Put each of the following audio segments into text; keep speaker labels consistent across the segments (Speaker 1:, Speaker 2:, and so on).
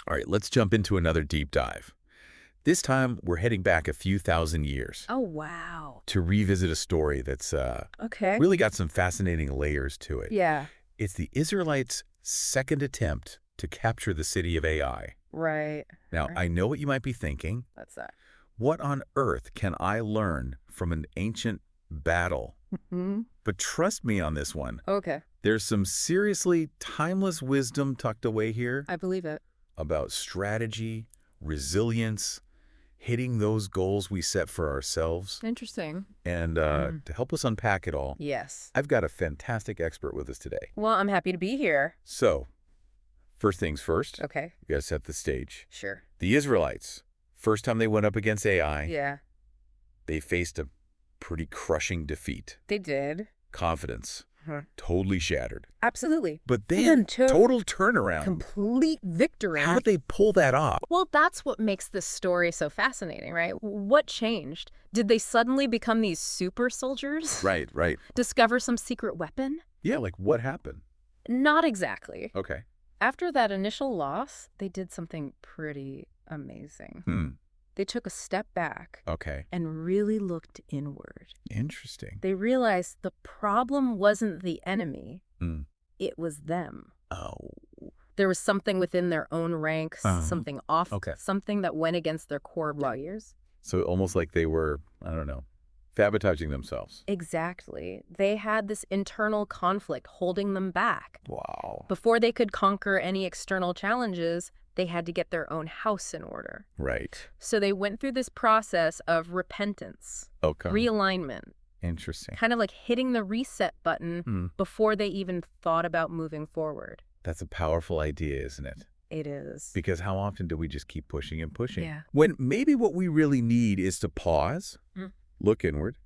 Speaker 1: All right, let's jump into another deep dive. This time, we're heading back a few thousand years
Speaker 2: Oh, wow.
Speaker 1: to revisit a story that's
Speaker 2: Okay.
Speaker 1: really got some fascinating layers to it.
Speaker 2: Yeah,
Speaker 1: It's the Israelites' second attempt to capture the city of Ai.
Speaker 2: right.
Speaker 1: Now,
Speaker 2: Right.
Speaker 1: I know what you might be thinking.
Speaker 2: What's that?
Speaker 1: What on earth can I learn from an ancient battle?
Speaker 2: Hmm.
Speaker 1: But trust me on this one.
Speaker 2: Okay,
Speaker 1: There's some seriously timeless wisdom tucked away here
Speaker 2: I believe it.
Speaker 1: about strategy, resilience, hitting those goals we set for ourselves.
Speaker 2: Interesting.
Speaker 1: And to help us unpack it all,
Speaker 2: Yes.
Speaker 1: I've got a fantastic expert with us today.
Speaker 2: Well, I'm happy to be here.
Speaker 1: So, first things first,
Speaker 2: Okay,
Speaker 1: we got to set the stage.
Speaker 2: sure.
Speaker 1: The Israelites, first time they went up against AI,
Speaker 2: Yeah,
Speaker 1: they faced a pretty crushing defeat.
Speaker 2: they did.
Speaker 1: Confidence,
Speaker 2: Huh.
Speaker 1: totally shattered.
Speaker 2: Absolutely.
Speaker 1: But then,
Speaker 2: to
Speaker 1: total turnaround.
Speaker 2: complete victory.
Speaker 1: How did they pull that off?
Speaker 2: Well, that's what makes this story so fascinating, right? What changed? Did they suddenly become these super soldiers?
Speaker 1: Right.
Speaker 2: Discover some secret weapon?
Speaker 1: Yeah, like what happened?
Speaker 2: Not exactly.
Speaker 1: Okay.
Speaker 2: After that initial loss, they did something pretty amazing. They took a step back
Speaker 1: Okay.
Speaker 2: and really looked inward.
Speaker 1: Interesting.
Speaker 2: They realized the problem wasn't the enemy,
Speaker 1: Mm.
Speaker 2: it was them.
Speaker 1: Oh.
Speaker 2: There was something within their own ranks, something off,
Speaker 1: Okay.
Speaker 2: something that went against their core values.
Speaker 1: So almost like they were, I don't know, sabotaging themselves.
Speaker 2: Exactly. They had this internal conflict holding them back.
Speaker 1: Wow.
Speaker 2: Before they could conquer any external challenges, they had to get their own house in order.
Speaker 1: Right.
Speaker 2: So they went through this process of repentance,
Speaker 1: Okay.
Speaker 2: realignment,
Speaker 1: Interesting.
Speaker 2: kind of like hitting the reset button before they even thought about moving forward.
Speaker 1: That's a powerful idea, isn't it?
Speaker 2: It is.
Speaker 1: Because how often do we just keep pushing and pushing?
Speaker 2: Yeah.
Speaker 1: When maybe what we really need is to pause, look inward,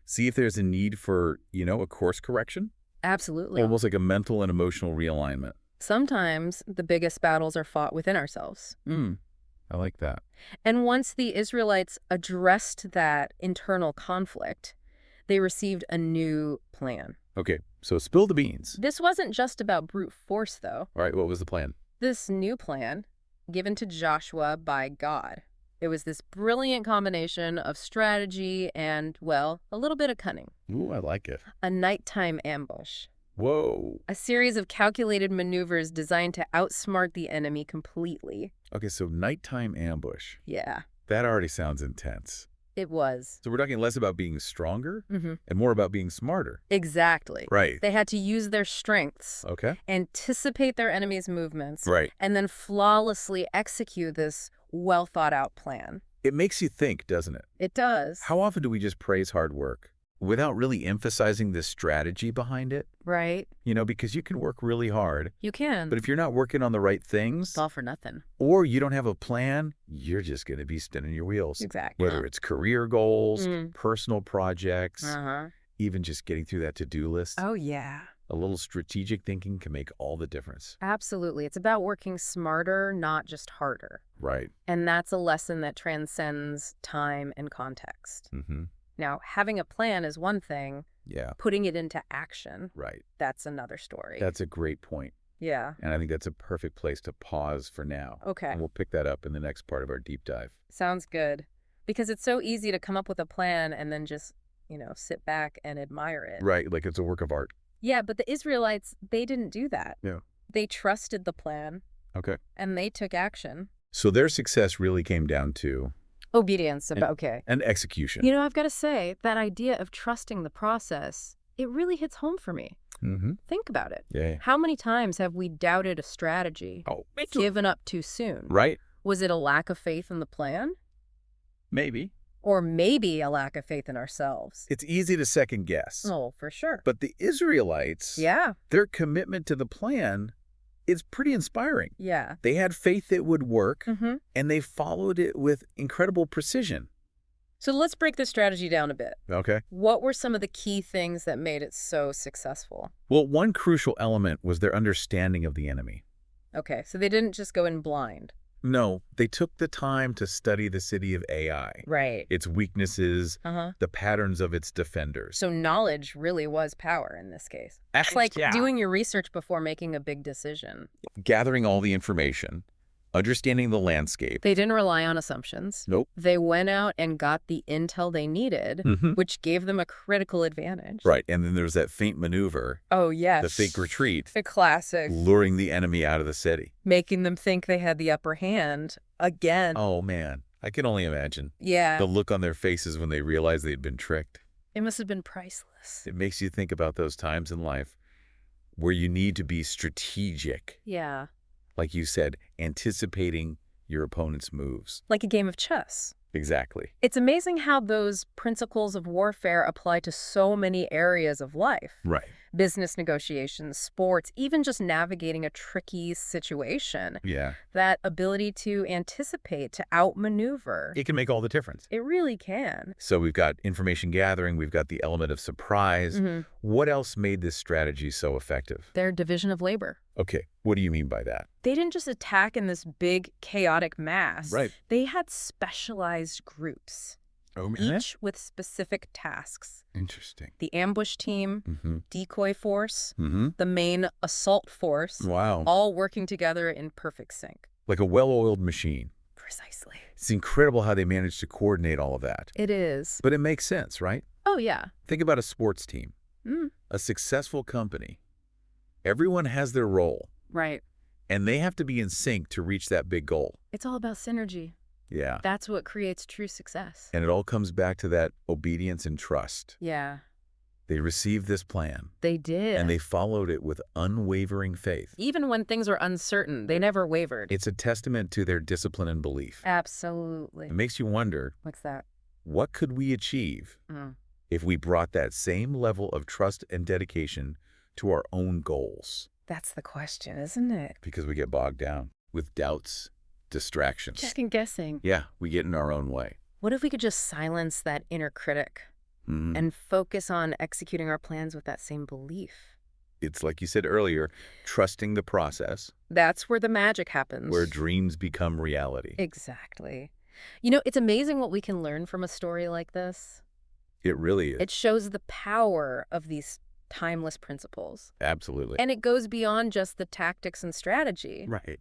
Speaker 1: see if there's a need for, a course correction.
Speaker 2: Absolutely.
Speaker 1: Almost like a mental and emotional realignment.
Speaker 2: Sometimes the biggest battles are fought within ourselves.
Speaker 1: I like that.
Speaker 2: And once the Israelites addressed that internal conflict, they received a new plan.
Speaker 1: Okay, so spill the beans.
Speaker 2: This wasn't just about brute force, though.
Speaker 1: All right, what was the plan?
Speaker 2: This new plan, given to Joshua by God, it was this brilliant combination of strategy and, well, a little bit of cunning.
Speaker 1: Ooh, I like it.
Speaker 2: A nighttime ambush.
Speaker 1: Whoa.
Speaker 2: A series of calculated maneuvers designed to outsmart the enemy completely.
Speaker 1: Okay, so nighttime ambush.
Speaker 2: Yeah,
Speaker 1: That already sounds intense.
Speaker 2: it was.
Speaker 1: So we're talking less about being stronger
Speaker 2: Mm-hmm.
Speaker 1: and more about being smarter.
Speaker 2: Exactly.
Speaker 1: Right.
Speaker 2: They had to use their strengths,
Speaker 1: Okay.
Speaker 2: anticipate their enemy's movements,
Speaker 1: Right.
Speaker 2: and then flawlessly execute this well-thought-out plan.
Speaker 1: It makes you think, doesn't it?
Speaker 2: It does.
Speaker 1: How often do we just praise hard work without really emphasizing the strategy behind it?
Speaker 2: Right?
Speaker 1: Because you can work really hard,
Speaker 2: You can.
Speaker 1: but if you're not working on the right things
Speaker 2: It's all for nothing.
Speaker 1: or you don't have a plan, you're just going to be spinning your wheels.
Speaker 2: Exactly.
Speaker 1: Whether it's career goals,
Speaker 2: Mm.
Speaker 1: personal projects,
Speaker 2: Uh-huh.
Speaker 1: even just getting through that to-do list.
Speaker 2: Oh, yeah.
Speaker 1: A little strategic thinking can make all the difference.
Speaker 2: Absolutely. It's about working smarter, not just harder.
Speaker 1: Right.
Speaker 2: And that's a lesson that transcends time and context.
Speaker 1: Mm-hmm.
Speaker 2: Now, having a plan is one thing.
Speaker 1: Yeah.
Speaker 2: Putting it into action,
Speaker 1: Right.
Speaker 2: that's another story.
Speaker 1: That's a great point.
Speaker 2: Yeah.
Speaker 1: And I think that's a perfect place to pause for now.
Speaker 2: Okay.
Speaker 1: And we'll pick that up in the next part of our deep dive.
Speaker 2: Sounds good. Because it's so easy to come up with a plan and then just, sit back and admire it.
Speaker 1: Right. Like it's a work of art.
Speaker 2: Yeah, but the Israelites, they didn't do that.
Speaker 1: Yeah.
Speaker 2: They trusted the plan
Speaker 1: Okay.
Speaker 2: and they took action.
Speaker 1: So their success really came down to
Speaker 2: Obedience, okay.
Speaker 1: an execution.
Speaker 2: I've got to say, that idea of trusting the process, it really hits home for me.
Speaker 1: Mm-hmm.
Speaker 2: Think about it.
Speaker 1: Yeah.
Speaker 2: How many times have we doubted a strategy,
Speaker 1: Oh,
Speaker 2: given up too soon?
Speaker 1: right.
Speaker 2: Was it a lack of faith in the plan?
Speaker 1: Maybe.
Speaker 2: Or maybe a lack of faith in ourselves?
Speaker 1: It's easy to second guess.
Speaker 2: Oh, for sure.
Speaker 1: But the Israelites,
Speaker 2: Yeah.
Speaker 1: their commitment to the plan is pretty inspiring.
Speaker 2: Yeah.
Speaker 1: They had faith it would work,
Speaker 2: Mm-hmm.
Speaker 1: and they followed it with incredible precision.
Speaker 2: So let's break the strategy down a bit.
Speaker 1: Okay.
Speaker 2: What were some of the key things that made it so successful?
Speaker 1: Well, one crucial element was their understanding of the enemy.
Speaker 2: Okay, so they didn't just go in blind.
Speaker 1: No, they took the time to study the city of Ai,
Speaker 2: Right.
Speaker 1: its weaknesses,
Speaker 2: Uh-huh.
Speaker 1: the patterns of its defenders.
Speaker 2: So knowledge really was power in this case. It's like doing your research before making a big decision.
Speaker 1: Gathering all the information, Understanding the landscape.
Speaker 2: They didn't rely on assumptions.
Speaker 1: Nope.
Speaker 2: They went out and got the intel they needed, which gave them a critical advantage.
Speaker 1: Right, and then there's that feint maneuver.
Speaker 2: Oh, yes.
Speaker 1: The fake retreat.
Speaker 2: A classic.
Speaker 1: Luring the enemy out of the city.
Speaker 2: Making them think they had the upper hand again.
Speaker 1: Oh, man. I can only imagine.
Speaker 2: Yeah.
Speaker 1: The look on their faces when they realized they'd been tricked.
Speaker 2: It must have been priceless.
Speaker 1: It makes you think about those times in life where you need to be strategic.
Speaker 2: Yeah.
Speaker 1: Like you said, anticipating your opponent's moves.
Speaker 2: Like a game of chess.
Speaker 1: Exactly.
Speaker 2: It's amazing how those principles of warfare apply to so many areas of life.
Speaker 1: Right.
Speaker 2: Business negotiations, sports, even just navigating a tricky situation.
Speaker 1: Yeah.
Speaker 2: That ability to anticipate, to outmaneuver.
Speaker 1: It can make all the difference.
Speaker 2: It really can.
Speaker 1: So we've got information gathering, we've got the element of surprise. What else made this strategy so effective?
Speaker 2: Their division of labor.
Speaker 1: Okay, what do you mean by that?
Speaker 2: They didn't just attack in this big, chaotic mass.
Speaker 1: Right.
Speaker 2: They had specialized groups, each with specific tasks.
Speaker 1: Interesting.
Speaker 2: The ambush team, decoy force, the main assault force,
Speaker 1: Wow.
Speaker 2: all working together in perfect sync.
Speaker 1: Like a well-oiled machine.
Speaker 2: Precisely.
Speaker 1: It's incredible how they managed to coordinate all of that.
Speaker 2: It is.
Speaker 1: But it makes sense, right?
Speaker 2: Oh, yeah.
Speaker 1: Think about a sports team, a successful company. Everyone has their role.
Speaker 2: Right.
Speaker 1: And they have to be in sync to reach that big goal.
Speaker 2: It's all about synergy.
Speaker 1: Yeah.
Speaker 2: That's what creates true success.
Speaker 1: And it all comes back to that obedience and trust.
Speaker 2: Yeah.
Speaker 1: They received this plan.
Speaker 2: They did.
Speaker 1: And they followed it with unwavering faith.
Speaker 2: Even when things were uncertain, they never wavered.
Speaker 1: It's a testament to their discipline and belief.
Speaker 2: Absolutely.
Speaker 1: It makes you wonder,
Speaker 2: What's that?
Speaker 1: what could we achieve if we brought that same level of trust and dedication to our own goals?
Speaker 2: That's the question, isn't it?
Speaker 1: Because we get bogged down with doubts, distractions.
Speaker 2: Second guessing.
Speaker 1: Yeah, we get in our own way.
Speaker 2: What if we could just silence that inner critic and focus on executing our plans with that same belief?
Speaker 1: It's like you said earlier, trusting the process.
Speaker 2: That's where the magic happens.
Speaker 1: Where dreams become reality.
Speaker 2: Exactly. You know, it's amazing what we can learn from a story like this.
Speaker 1: It really is.
Speaker 2: It shows the power of these timeless principles.
Speaker 1: Absolutely.
Speaker 2: And it goes beyond just the tactics and strategy.
Speaker 1: Right.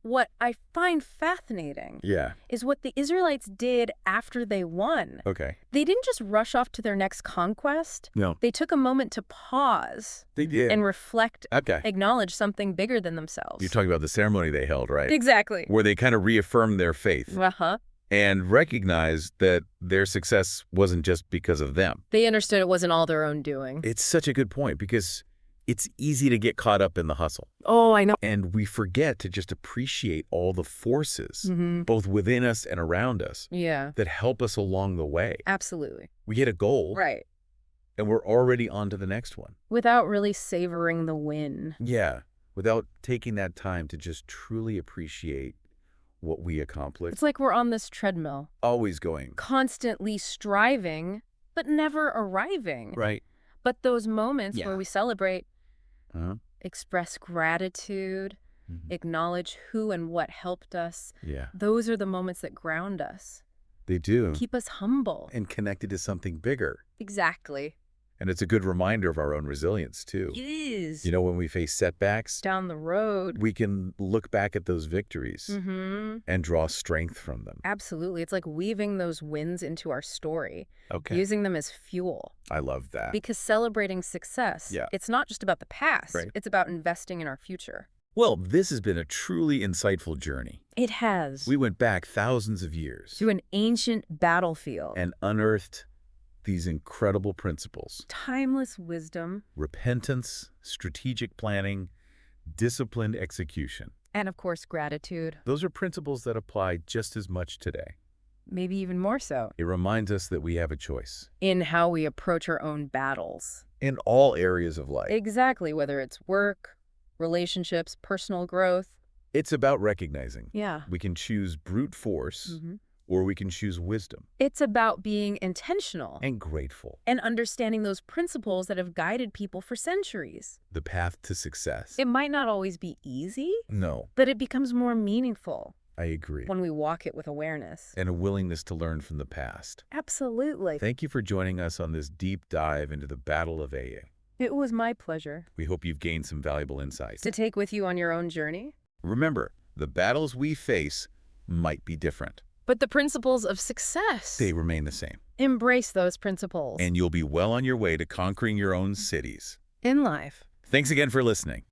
Speaker 2: What I find fascinating is what the Israelites did after they won.
Speaker 1: Okay.
Speaker 2: They didn't just rush off to their next conquest.
Speaker 1: No.
Speaker 2: They took a moment to pause.
Speaker 1: They did.
Speaker 2: And reflect,
Speaker 1: Okay.
Speaker 2: acknowledge something bigger than themselves.
Speaker 1: You're talking about the ceremony they held, right?
Speaker 2: Exactly.
Speaker 1: Where they kind of reaffirmed their faith.
Speaker 2: Uh-huh.
Speaker 1: And recognized that their success wasn't just because of them.
Speaker 2: They understood it wasn't all their own doing.
Speaker 1: It's such a good point because it's easy to get caught up in the hustle.
Speaker 2: Oh, I know.
Speaker 1: And we forget to just appreciate all the forces, both within us and around us, that help us along the way.
Speaker 2: Absolutely.
Speaker 1: We hit a goal.
Speaker 2: Right.
Speaker 1: And we're already on to the next one.
Speaker 2: Without really savoring the win.
Speaker 1: Yeah. Without taking that time to just truly appreciate what we accomplished.
Speaker 2: It's like we're on this treadmill.
Speaker 1: Always going.
Speaker 2: Constantly striving, but never arriving.
Speaker 1: Right.
Speaker 2: But those moments where we celebrate, express gratitude, acknowledge who and what helped us, those are the moments that ground us.
Speaker 1: They do.
Speaker 2: Keep us humble.
Speaker 1: And connected to something bigger.
Speaker 2: Exactly.
Speaker 1: And it's a good reminder of our own resilience, too.
Speaker 2: It is.
Speaker 1: You know, when we face setbacks,
Speaker 2: down the road,
Speaker 1: we can look back at those victories and draw strength from them.
Speaker 2: Absolutely. It's like weaving those wins into our story,
Speaker 1: using
Speaker 2: them as fuel.
Speaker 1: I love that.
Speaker 2: Because celebrating success, it's not just about the past.
Speaker 1: Right.
Speaker 2: It's about investing in our future.
Speaker 1: Well, this has been a truly insightful journey.
Speaker 2: It has.
Speaker 1: We went back thousands of years.
Speaker 2: To an ancient battlefield.
Speaker 1: And unearthed these incredible principles.
Speaker 2: Timeless wisdom.
Speaker 1: Repentance, strategic planning, disciplined execution.
Speaker 2: And of course, gratitude.
Speaker 1: Those are principles that apply just as much today.
Speaker 2: Maybe even more so.
Speaker 1: It reminds us that we have a choice.
Speaker 2: In how we approach our own battles.
Speaker 1: In all areas of life.
Speaker 2: Exactly, whether it's work, relationships, personal growth.
Speaker 1: It's about recognizing.
Speaker 2: Yeah.
Speaker 1: We can choose brute force. Or we can choose wisdom.
Speaker 2: It's about being intentional.
Speaker 1: And grateful.
Speaker 2: And understanding those principles that have guided people for centuries.
Speaker 1: The path to success.
Speaker 2: It might not always be easy.
Speaker 1: No.
Speaker 2: But it becomes more meaningful.
Speaker 1: I agree.
Speaker 2: When we walk it with awareness.
Speaker 1: And a willingness to learn from the past.
Speaker 2: Absolutely.
Speaker 1: Thank you for joining us on this deep dive into the Battle of Aa.
Speaker 2: It was my pleasure.
Speaker 1: We hope you've gained some valuable insights.
Speaker 2: To take with you on your own journey.
Speaker 1: Remember, The battles we face might be different.
Speaker 2: But the principles of success,
Speaker 1: they remain the same.
Speaker 2: Embrace those principles.
Speaker 1: And you'll be well on your way to conquering your own cities.
Speaker 2: In life.
Speaker 1: Thanks again for listening.